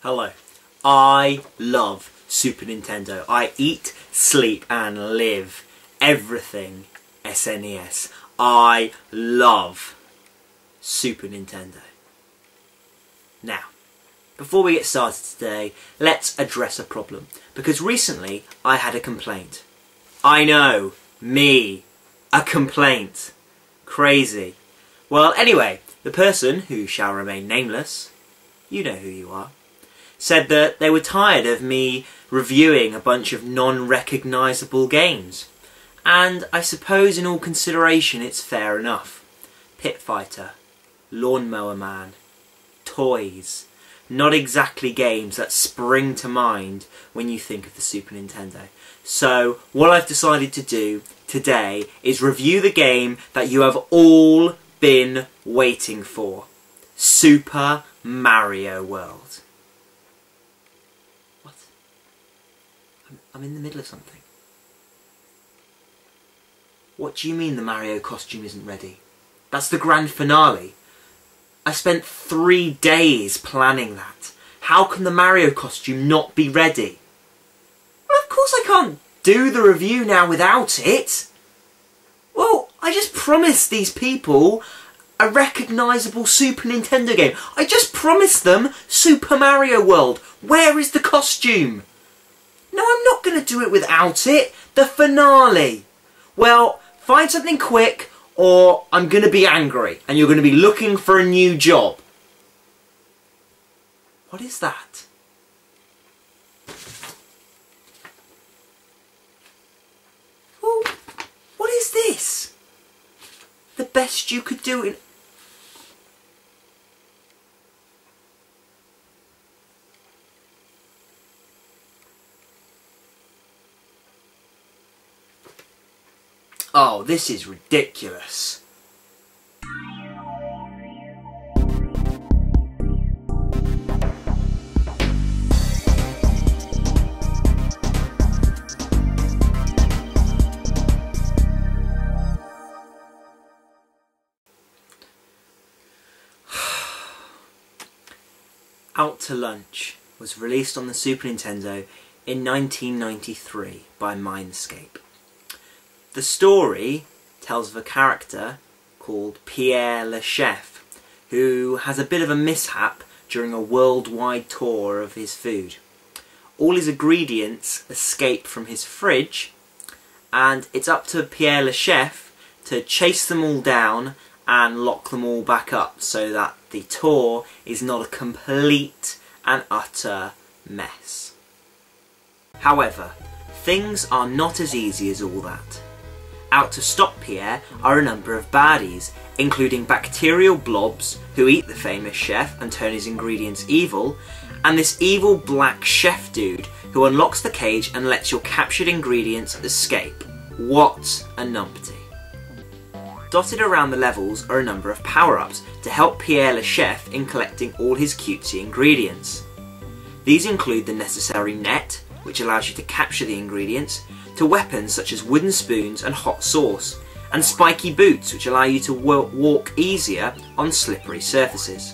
Hello. I love Super Nintendo. I eat, sleep and live everything SNES. I love Super Nintendo. Now, before we get started today, let's address a problem. Because recently I had a complaint. I know, me, a complaint. Crazy. Well, anyway, the person, who shall remain nameless, you know who you are, said that they were tired of me reviewing a bunch of non-recognisable games. And I suppose in all consideration it's fair enough. Pit Fighter, Lawnmower Man, toys. Not exactly games that spring to mind when you think of the Super Nintendo. So what I've decided to do today is review the game that you have all been waiting for. Super Mario World. What? I'm in the middle of something. What do you mean the Mario costume isn't ready? That's the grand finale. I spent 3 days planning that. How can the Mario costume not be ready? Well, of course I can't do the review now without it. Well, I just promised these people a recognisable Super Nintendo game. I just promised them Super Mario World. Where is the costume? No, I'm not going to do it without it. The finale. Well, find something quick or I'm going to be angry and you're going to be looking for a new job. What is that? Oh, what is this? The best you could do in... Oh, this is ridiculous. Out to Lunch was released on the Super Nintendo in 1993 by Mindscape. The story tells of a character called Pierre le Chef, who has a bit of a mishap during a worldwide tour of his food. All his ingredients escape from his fridge, and it's up to Pierre le Chef to chase them all down and lock them all back up so that the tour is not a complete and utter mess. However, things are not as easy as all that. Out to stop Pierre are a number of baddies, including bacterial blobs who eat the famous chef and turn his ingredients evil, and this evil black chef dude who unlocks the cage and lets your captured ingredients escape. What a numpty. Dotted around the levels are a number of power-ups to help Pierre le Chef in collecting all his cutesy ingredients. These include the necessary net, which allows you to capture the ingredients, to weapons such as wooden spoons and hot sauce, and spiky boots which allow you to walk easier on slippery surfaces.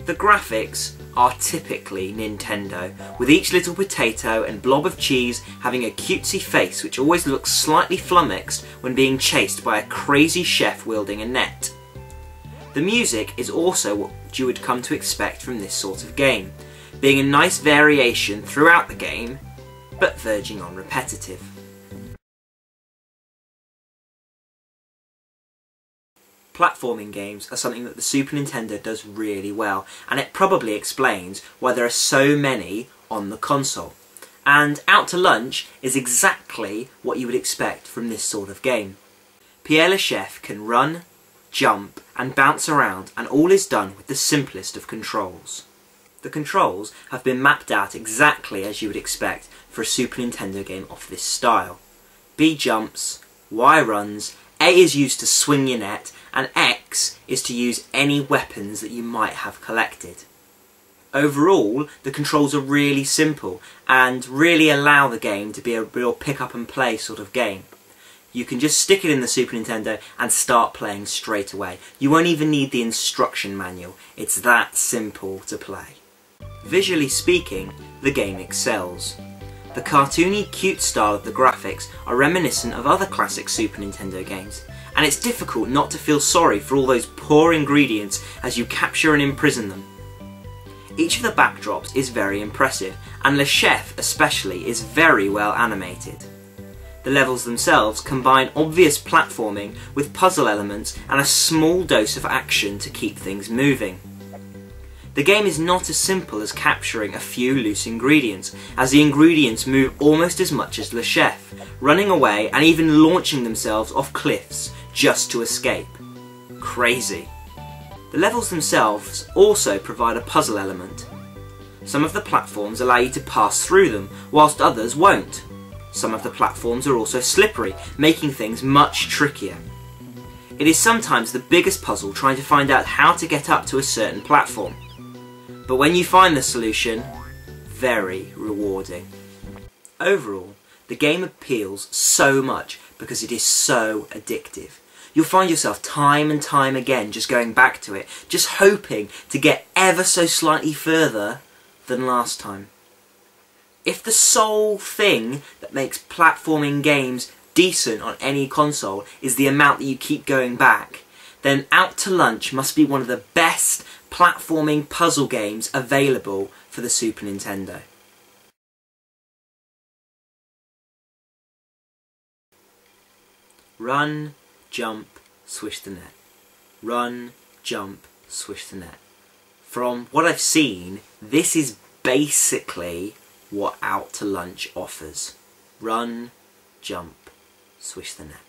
The graphics are typically Nintendo, with each little potato and blob of cheese having a cutesy face which always looks slightly flummoxed when being chased by a crazy chef wielding a net. The music is also what you would come to expect from this sort of game, being a nice variation throughout the game, but verging on repetitive. Platforming games are something that the Super Nintendo does really well, and it probably explains why there are so many on the console. And Out to Lunch is exactly what you would expect from this sort of game. Pierre le Chef can run, jump and bounce around, and all is done with the simplest of controls. The controls have been mapped out exactly as you would expect for a Super Nintendo game of this style. B jumps, Y runs, A is used to swing your net, and X is to use any weapons that you might have collected. Overall, the controls are really simple and really allow the game to be a real pick up and play sort of game. You can just stick it in the Super Nintendo and start playing straight away. You won't even need the instruction manual. It's that simple to play. Visually speaking, the game excels. The cartoony, cute style of the graphics are reminiscent of other classic Super Nintendo games, and it's difficult not to feel sorry for all those poor ingredients as you capture and imprison them. Each of the backdrops is very impressive, and Le Chef especially is very well animated. The levels themselves combine obvious platforming with puzzle elements and a small dose of action to keep things moving. The game is not as simple as capturing a few loose ingredients, as the ingredients move almost as much as Le Chef, running away and even launching themselves off cliffs just to escape. Crazy. The levels themselves also provide a puzzle element. Some of the platforms allow you to pass through them, whilst others won't. Some of the platforms are also slippery, making things much trickier. It is sometimes the biggest puzzle trying to find out how to get up to a certain platform. But when you find the solution, very rewarding. Overall, the game appeals so much because it is so addictive. You'll find yourself time and time again just going back to it, just hoping to get ever so slightly further than last time. If the sole thing that makes platforming games decent on any console is the amount that you keep going back, then Out to Lunch must be one of the best platforming puzzle games available for the Super Nintendo. Run, jump, swish the net. Run, jump, swish the net. From what I've seen, this is basically what Out to Lunch offers. Run, jump, swish the net.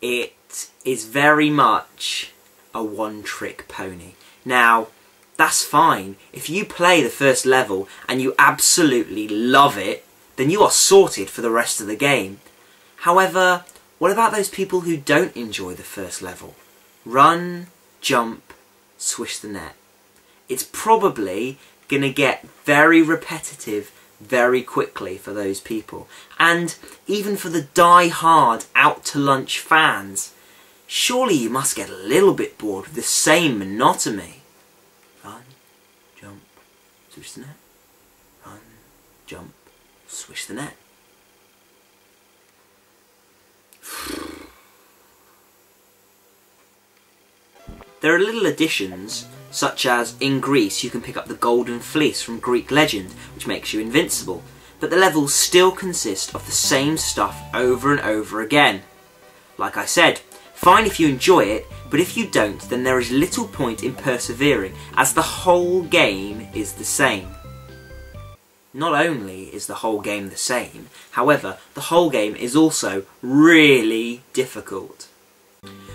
It is very much a one-trick pony. Now, that's fine. If you play the first level and you absolutely love it, then you are sorted for the rest of the game. However, what about those people who don't enjoy the first level? Run, jump, swish the net. It's probably going to get very repetitive very quickly for those people. And even for the die-hard Out to Lunch fans, surely you must get a little bit bored with the same monotony. Run, jump, swish the net. Run, jump, swish the net. There are little additions, such as in Greece you can pick up the golden fleece from Greek legend, which makes you invincible, but the levels still consist of the same stuff over and over again. Like I said, fine if you enjoy it, but if you don't, then there is little point in persevering, as the whole game is the same. Not only is the whole game the same, however, the whole game is also really difficult.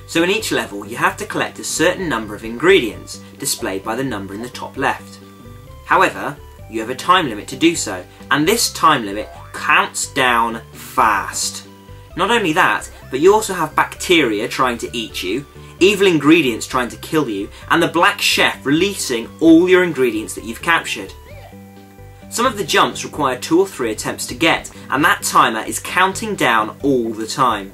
So in each level you have to collect a certain number of ingredients, displayed by the number in the top left. However, you have a time limit to do so, and this time limit counts down fast. Not only that, but you also have bacteria trying to eat you, evil ingredients trying to kill you, and the Black Chef releasing all your ingredients that you've captured. Some of the jumps require 2 or 3 attempts to get, and that timer is counting down all the time.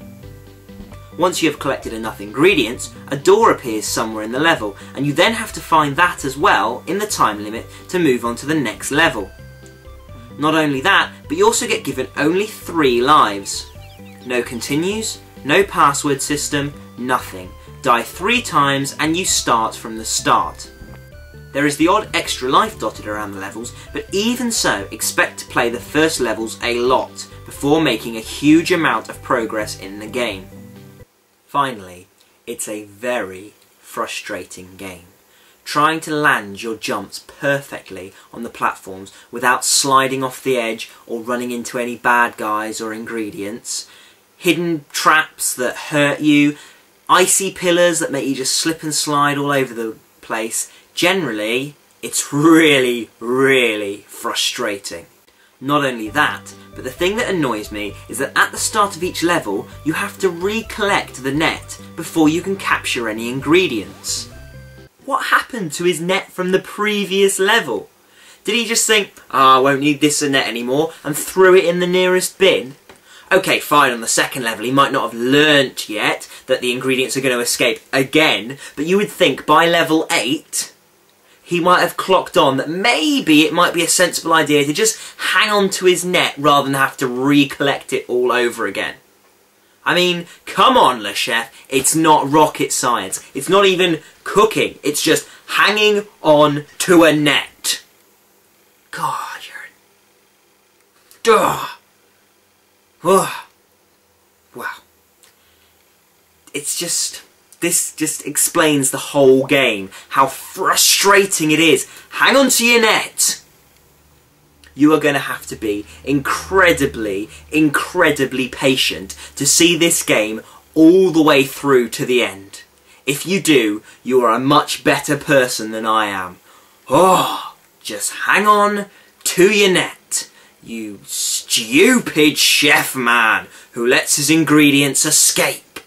Once you have collected enough ingredients, a door appears somewhere in the level, and you then have to find that as well in the time limit to move on to the next level. Not only that, but you also get given only 3 lives. No continues, no password system, nothing. Die 3 times and you start from the start. There is the odd extra life dotted around the levels, but even so, expect to play the first levels a lot before making a huge amount of progress in the game. Finally, it's a very frustrating game. Trying to land your jumps perfectly on the platforms without sliding off the edge or running into any bad guys or ingredients. Hidden traps that hurt you. Icy pillars that make you just slip and slide all over the place. Generally, it's really, really frustrating. Not only that, but the thing that annoys me is that at the start of each level, you have to recollect the net before you can capture any ingredients. What happened to his net from the previous level? Did he just think, I won't need this net anymore, and threw it in the nearest bin? Okay, fine, on the second level he might not have learnt yet that the ingredients are going to escape again, but you would think by level 8, he might have clocked on that maybe it might be a sensible idea to just hang on to his net rather than have to recollect it all over again. I mean, come on, Le Chef, it's not rocket science. It's not even cooking. It's just hanging on to a net. God, you're... Duh. Oh. Wow. It's just... This just explains the whole game. How frustrating it is. Hang on to your net. You are going to have to be incredibly, incredibly patient to see this game all the way through to the end. If you do, you are a much better person than I am. Oh, just hang on to your net, you stupid chef man who lets his ingredients escape.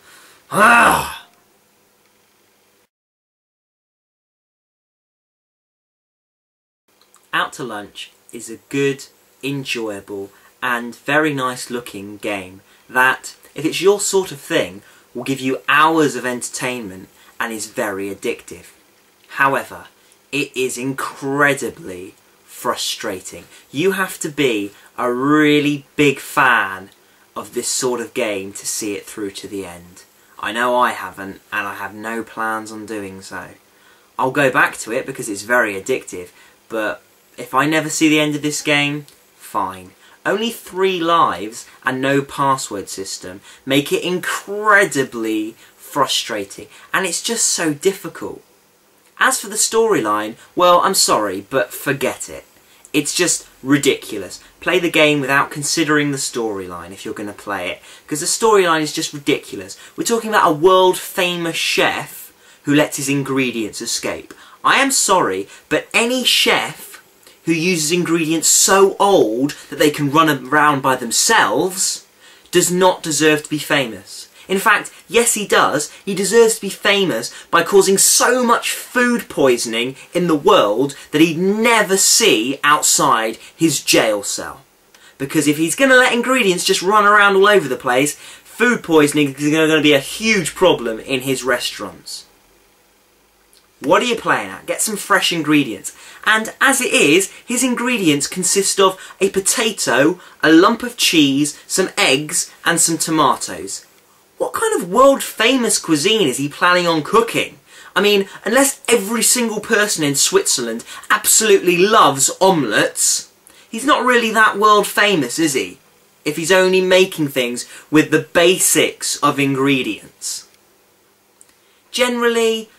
Ah! Out to Lunch is a good, enjoyable and very nice looking game that, if it's your sort of thing, will give you hours of entertainment and is very addictive. However, it is incredibly frustrating. You have to be a really big fan of this sort of game to see it through to the end. I know I haven't, and I have no plans on doing so. I'll go back to it because it's very addictive, but if I never see the end of this game, fine. Only 3 lives and no password system make it incredibly frustrating, and it's just so difficult. As for the storyline, well, I'm sorry, but forget it. It's just ridiculous. Play the game without considering the storyline if you're going to play it, because the storyline is just ridiculous. We're talking about a world-famous chef who lets his ingredients escape. I am sorry, but any chef who uses ingredients so old that they can run around by themselves does not deserve to be famous. In fact, yes he does. He deserves to be famous by causing so much food poisoning in the world that he'd never see outside his jail cell. Because if he's going to let ingredients just run around all over the place, food poisoning is going to be a huge problem in his restaurants. What are you playing at? Get some fresh ingredients. And as it is, his ingredients consist of a potato, a lump of cheese, some eggs and some tomatoes. What kind of world-famous cuisine is he planning on cooking? I mean, unless every single person in Switzerland absolutely loves omelettes, he's not really that world-famous, is he? If he's only making things with the basics of ingredients. Generally,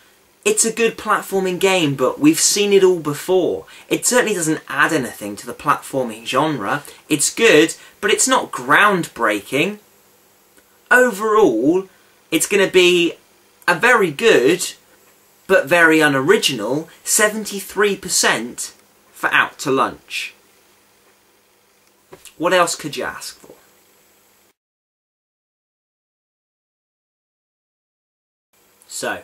it's a good platforming game, but we've seen it all before. It certainly doesn't add anything to the platforming genre. It's good, but it's not groundbreaking. Overall, it's going to be a very good, but very unoriginal 73% for Out to Lunch. What else could you ask for? So,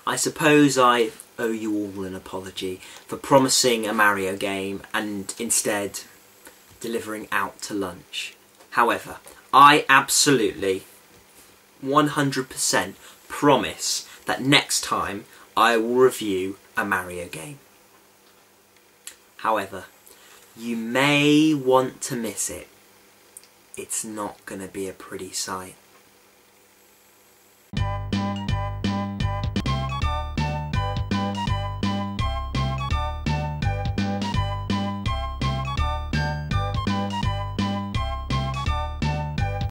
I suppose I owe you all an apology for promising a Mario game and instead delivering Out to Lunch. However, I absolutely 100% promise that next time I will review a Mario game. However, you may want to miss it. It's not going to be a pretty sight.